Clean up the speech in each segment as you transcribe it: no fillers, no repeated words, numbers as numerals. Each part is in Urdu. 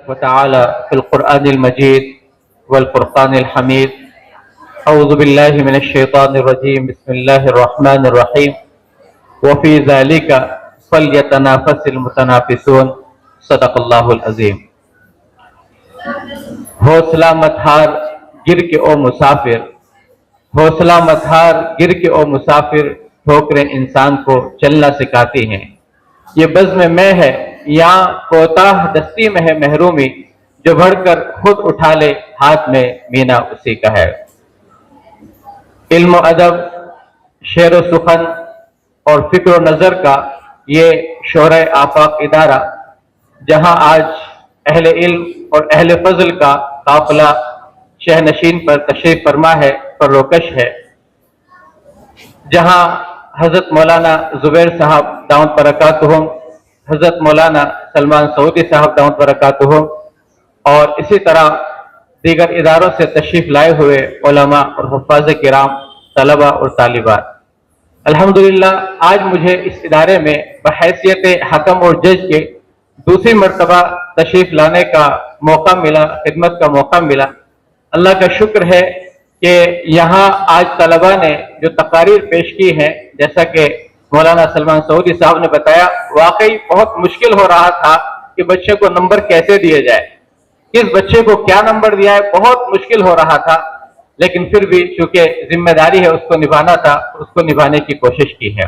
وتعالى في القرآن المجيد والفرقان الحميد. أعوذ بالله من الشيطان الرجيم. بسم الله الرحمن الرحيم. وفي ذلك فليتنافس المتنافسون. صدق اللہ العظیم. حوصلہ مت ہار گر کے او مسافر، حوصلہ مت ہار گر کے او مسافر، ٹھوکریں انسان کو چلنا سکھاتی ہیں. یہ بزم میں ہے یہاں کوتاہ دستی میں ہے محرومی، جو بڑھ کر خود اٹھا لے ہاتھ میں مینا اسی کا ہے. علم و ادب، شعر و سخن اور فکر و نظر کا یہ شورۂ آفاق ادارہ، جہاں آج اہل علم اور اہل فضل کا قافلہ شہ نشین پر تشریف فرما ہے، فروکش ہے، جہاں حضرت مولانا زبیر صاحب دامت برکاتہم، حضرت مولانا سلمان سعودی صاحب دامت برکاتہم اور اسی طرح دیگر اداروں سے تشریف لائے ہوئے علماء اور حفاظ کرام، طلبہ اور طالبات. الحمدللہ آج مجھے اس ادارے میں بحیثیت حکم اور جج کے دوسری مرتبہ تشریف لانے کا موقع ملا، خدمت کا موقع ملا. اللہ کا شکر ہے کہ یہاں آج طلبہ نے جو تقاریر پیش کی ہیں، جیسا کہ مولانا سلمان سعودی صاحب نے بتایا، واقعی بہت مشکل ہو رہا تھا کہ بچے کو نمبر کیسے دیے جائے، کس بچے کو کیا نمبر دیا ہے، بہت مشکل ہو رہا تھا. لیکن پھر بھی چونکہ ذمہ داری ہے اس کو نبھانا تھا، اس کو نبھانے کی کوشش کی ہے.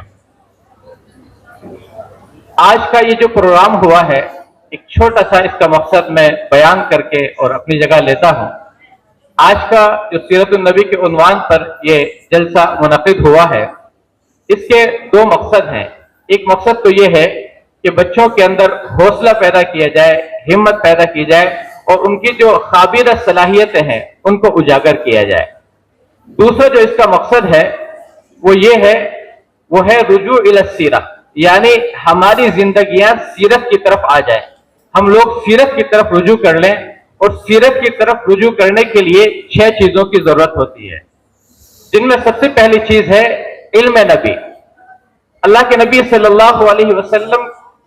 آج کا یہ جو پروگرام ہوا ہے، ایک چھوٹا سا اس کا مقصد میں بیان کر کے اور اپنی جگہ لیتا ہوں. آج کا جو سیرت النبی کے عنوان پر یہ جلسہ منعقد ہوا ہے، اس کے دو مقصد ہیں. ایک مقصد تو یہ ہے کہ بچوں کے اندر حوصلہ پیدا کیا جائے، ہمت پیدا کی جائے اور ان کی جو خابیرہ صلاحیتیں ہیں ان کو اجاگر کیا جائے. دوسرا جو اس کا مقصد ہے وہ یہ ہے، وہ ہے رجوع الی السیرہ، یعنی ہماری زندگیاں سیرت کی طرف آ جائیں، ہم لوگ سیرت کی طرف رجوع کر لیں. اور سیرت کی طرف رجوع کرنے کے لیے 6 چیزوں کی ضرورت ہوتی ہے، جن میں سب سے پہلی چیز ہے علم نبی. اللہ کے نبی صلی اللہ علیہ وسلم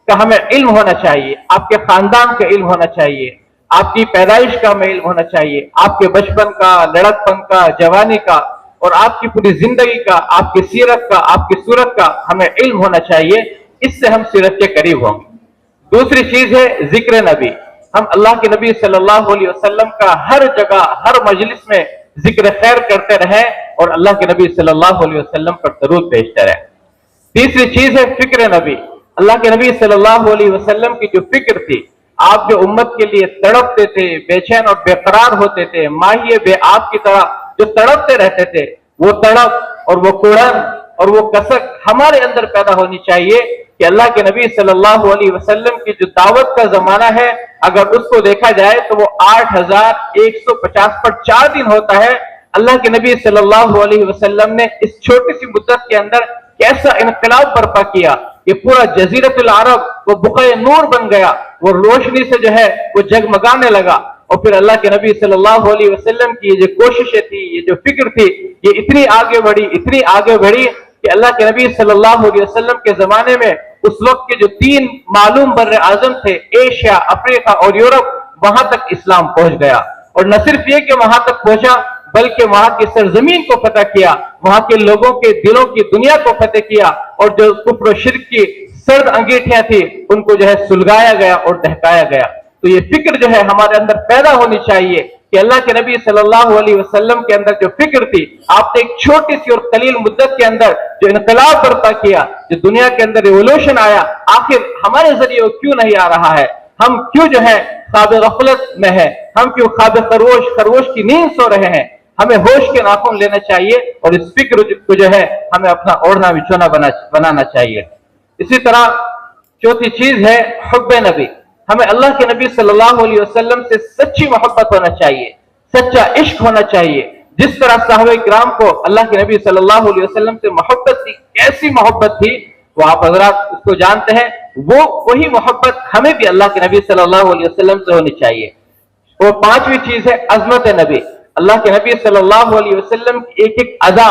کا ہمیں علم ہونا چاہیے، آپ کے خاندان کا علم ہونا چاہیے، آپ کی پیدائش کا ہمیں علم ہونا چاہیے، آپ کے بچپن کا، لڑکپن کا، جوانی کا اور آپ کی پوری زندگی کا، آپ کی سیرت کا، آپ کی صورت کا ہمیں علم ہونا چاہیے. اس سے ہم سیرت کے قریب ہوں گے. دوسری چیز ہے ذکر نبی. ہم اللہ کے نبی صلی اللہ علیہ وسلم کا ہر جگہ، ہر مجلس میں ذکر خیر کرتے رہیں اور اللہ کے نبی صلی اللہ علیہ وسلم پر درود بھیجتے رہیں. تیسری چیز ہے فکر نبی. اللہ کے نبی صلی اللہ علیہ وسلم کی جو فکر تھی، آپ جو امت کے لیے تڑپتے تھے، بے چین اور بے قرار ہوتے تھے، ماہیے بے آب کی طرح جو تڑپتے رہتے تھے، وہ تڑپ اور وہ کوڑن اور وہ کسک ہمارے اندر پیدا ہونی چاہیے کہ اللہ کے نبی صلی اللہ علیہ وسلم کی جو دعوت کا زمانہ ہے، اگر اس کو دیکھا جائے تو وہ 8150 پر 4 دن ہوتا ہے. اللہ کے نبی صلی اللہ علیہ وسلم نے اس چھوٹی سی مدت کے اندر کیسا انقلاب برپا کیا کہ پورا جزیرۃ العرب وہ بقعہ نور بن گیا، وہ روشنی سے جو ہے وہ جگمگانے لگا. اور پھر اللہ کے نبی صلی اللہ علیہ وسلم کی یہ جو کوششیں تھی، یہ جو فکر تھی، یہ اتنی آگے بڑھی، اتنی آگے بڑھی کہ اللہ کے نبی صلی اللہ علیہ وسلم کے زمانے میں اس وقت کے جو 3 معلوم بر اعظم تھے، ایشیا، افریقہ اور یورپ، وہاں تک اسلام پہنچ گیا. اور نہ صرف یہ کہ وہاں تک پہنچا، بلکہ وہاں کی سرزمین کو فتح کیا، وہاں کے لوگوں کے دلوں کی دنیا کو فتح کیا اور جو کفر و شرک کی سرد انگیٹھیاں تھی ان کو جو ہے سلگایا گیا اور دہکایا گیا. تو یہ فکر جو ہے ہمارے اندر پیدا ہونی چاہیے کہ اللہ کے نبی صلی اللہ علیہ وسلم کے اندر جو فکر تھی، آپ نے ایک چھوٹی سی اور قلیل مدت کے اندر جو انقلاب برپا کیا، جو دنیا کے اندر ریولوشن آیا، آخر ہمارے ذریعے وہ کیوں نہیں آ رہا ہے؟ ہم کیوں جو ہے خواب غفلت میں ہے؟ ہم کیوں خواب خرگوش کی نیند سو رہے ہیں؟ ہمیں ہوش کے ناخن لینا چاہیے اور اس فکر کو جو ہے ہمیں اپنا اوڑھنا بچھونا بنانا چاہیے. اسی طرح چوتھی چیز ہے حب نبی. ہمیں اللہ کے نبی صلی اللہ علیہ وسلم سے سچی محبت ہونا چاہیے، سچا عشق ہونا چاہیے. جس طرح صحابہ کرام کو اللہ کے نبی صلی اللہ علیہ وسلم سے محبت تھی، کیسی محبت تھی وہ آپ حضرات اس کو جانتے ہیں. وہی محبت ہمیں بھی اللہ کے نبی صلی اللہ علیہ وسلم سے ہونی چاہیے. اور 5ویں چیز ہے عظمت نبی. اللہ کے نبی صلی اللہ علیہ وسلم کی ایک ایک ادا،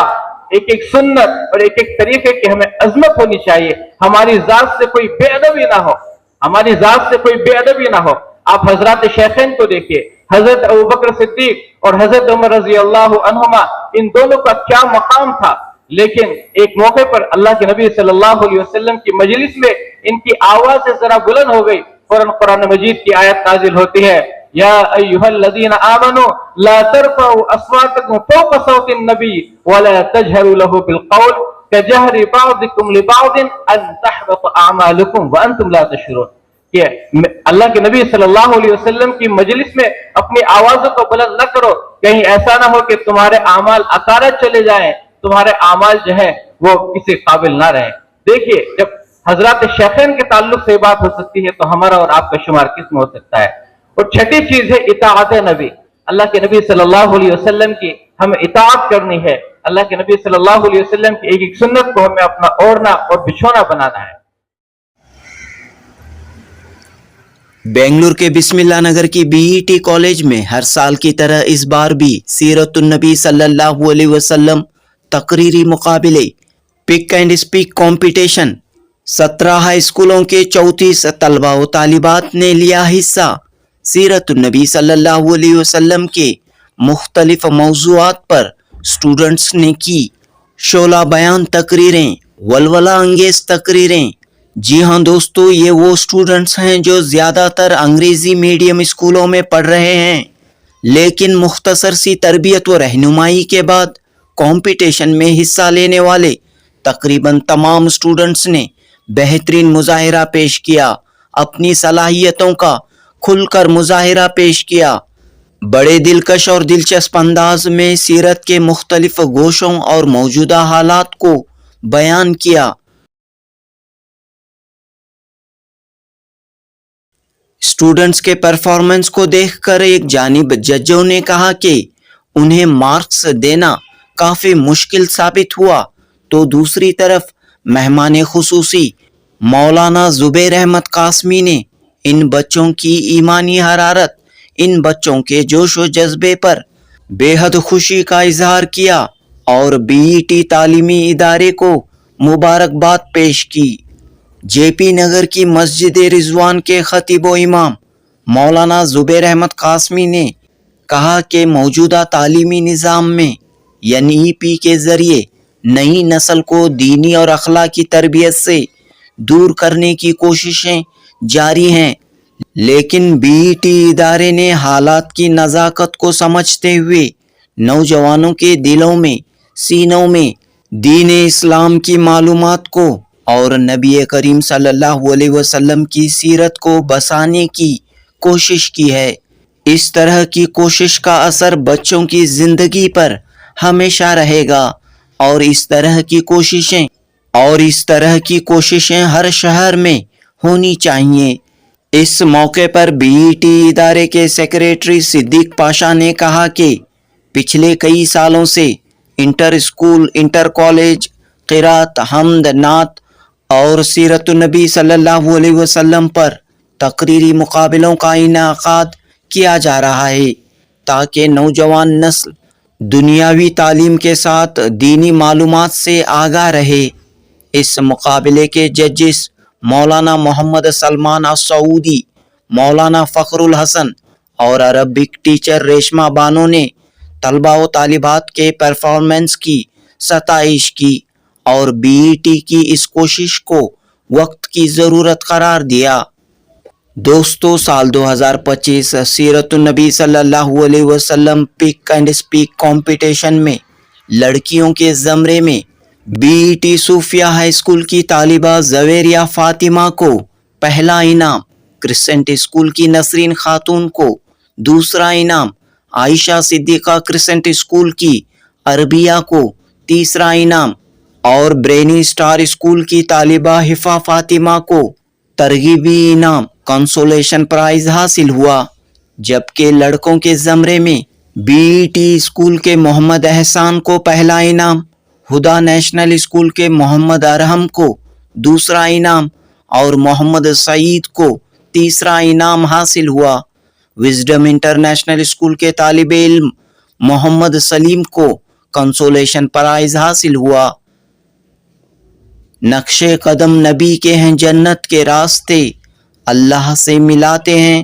ایک ایک سنت اور ایک ایک طریقے کی ہمیں عظمت ہونی چاہیے. ہماری ذات سے کوئی بے ادبی نہ ہو، ہماری ذات سے کوئی بے ادبی نہ ہو. آپ حضرات شیخین کو دیکھیے, حضرت ابوبکر صدیق اور حضرت عمر رضی اللہ عنہما, ان دونوں کا کیا مقام تھا. لیکن ایک موقع پر اللہ کے نبی صلی اللہ علیہ وسلم کی مجلس میں ان کی آواز ذرا بلند ہو گئی, فوراً قرآن مجید کی آیت نازل ہوتی ہے, یا ایھا الذین آمنوا لا ترفعوا اصواتکم فوق صوت النبی ولا تجهروا له بالقول كجهر بعضکم لبعض ان تحبط اعمالکم وانتم لا تشعرون. کہ اللہ کے نبی صلی اللہ علیہ وسلم کی مجلس میں اپنی آوازوں کو بلند نہ کرو, کہیں ایسا نہ ہو کہ تمہارے اعمال اکارت چلے جائیں, تمہارے اعمال جو ہے وہ کسی قابل نہ رہیں. دیکھیے, جب حضرات شیخین کے تعلق سے بات ہو سکتی ہے تو ہمارا اور آپ کا شمار کس میں ہو سکتا ہے. اور چھٹی چیز ہے اطاعت نبی. اللہ کے نبی صلی اللہ علیہ وسلم کی ہمیں اطاعت کرنی ہے. اللہ کے نبی صلی اللہ علیہ وسلم کی ایک ایک سنت کو ہمیں اپنا اوڑھنا اور بچھونا بنانا ہے. بنگلور کے بسم اللہ نگر کی بی ای ٹی کالج میں ہر سال کی طرح اس بار بھی سیرت النبی صلی اللہ علیہ وسلم تقریری مقابلے pick and speak competition 17 high اسکولوں کے 34 طلباء و طالبات نے لیا حصہ. سیرت النبی صلی اللہ علیہ وسلم کے مختلف موضوعات پر اسٹوڈنٹس نے کی شعلہ بیان تقریریں, ولولہ انگیز تقریریں. جی ہاں دوستو, یہ وہ اسٹوڈنٹس ہیں جو زیادہ تر انگریزی میڈیم اسکولوں میں پڑھ رہے ہیں, لیکن مختصر سی تربیت و رہنمائی کے بعد کمپٹیشن میں حصہ لینے والے تقریباً تمام اسٹوڈنٹس نے بہترین مظاہرہ پیش کیا, اپنی صلاحیتوں کا کھل کر مظاہرہ پیش کیا. بڑے دلکش اور دلچسپ انداز میں سیرت کے مختلف گوشوں اور موجودہ حالات کو بیان کیا. اسٹوڈنٹس کے پرفارمنس کو دیکھ کر ایک جانب ججوں نے کہا کہ انہیں مارکس دینا کافی مشکل ثابت ہوا, تو دوسری طرف مہمان خصوصی مولانا زبیر احمد قاسمی نے ان بچوں کی ایمانی حرارت, ان بچوں کے جوش و جذبے پر بے حد خوشی کا اظہار کیا اور بی ای ٹی تعلیمی ادارے کو مبارکباد پیش کی. جے پی نگر کی مسجد رضوان کے خطیب و امام مولانا زبیر احمد قاسمی نے کہا کہ موجودہ تعلیمی نظام میں این ای پی کے ذریعے نئی نسل کو دینی اور اخلاقی تربیت سے دور کرنے کی کوششیں جاری ہیں, لیکن بی ای ٹی ادارے نے حالات کی نزاکت کو سمجھتے ہوئے نوجوانوں کے دلوں میں, سینوں میں دین اسلام کی معلومات کو اور نبی کریم صلی اللہ علیہ وسلم کی سیرت کو بسانے کی کوشش کی ہے. اس طرح کی کوشش کا اثر بچوں کی زندگی پر ہمیشہ رہے گا, اور اس طرح کی کوششیں ہر شہر میں ہونی چاہیے. اس موقع پر بی ای ٹی ادارے کے سیکریٹری صدیق پاشا نے کہا کہ پچھلے کئی سالوں سے انٹر اسکول, انٹر کالج قرات, حمد, نعت اور سیرت النبی صلی اللہ علیہ وسلم پر تقریری مقابلوں کا انعقاد کیا جا رہا ہے, تاکہ نوجوان نسل دنیاوی تعلیم کے ساتھ دینی معلومات سے آگاہ رہے. اس مقابلے کے ججز مولانا محمد سلمان السعودی, مولانا فخر الحسن اور عربک ٹیچر ریشما بانو نے طلباء و طالبات کے پرفارمنس کی ستائش کی اور بی ای ٹی کی اس کوشش کو وقت کی ضرورت قرار دیا. دوستو, سال 2025 سیرت النبی صلی اللہ علیہ وسلم پک اینڈ اسپیک کمپٹیشن میں لڑکیوں کے زمرے میں B E T Sofia high school کی طالبہ زویریہ فاطمہ کو پہلا انعام, کرسنٹ اسکول کی نسرین خاتون کو دوسرا انعام, عائشہ صدیقہ کرسنٹ اسکول کی عربیہ کو تیسرا انعام اور برینی اسٹار اسکول کی طالبہ حفا فاطمہ کو ترغیبی انعام کنسولیشن پرائز حاصل ہوا. جبکہ لڑکوں کے زمرے میں بی ای ٹی اسکول کے محمد احسان کو پہلا انعام, ہدا نیشنل اسکول کے محمد ارحم کو دوسرا انعام اور محمد سعید کو تیسرا انعام حاصل ہوا. وزڈم انٹرنیشنل اسکول کے طالب علم محمد سلیم کو کنسولیشن پرائز حاصل ہوا. نقشے قدم نبی کے ہیں جنت کے راستے, اللہ سے ملاتے ہیں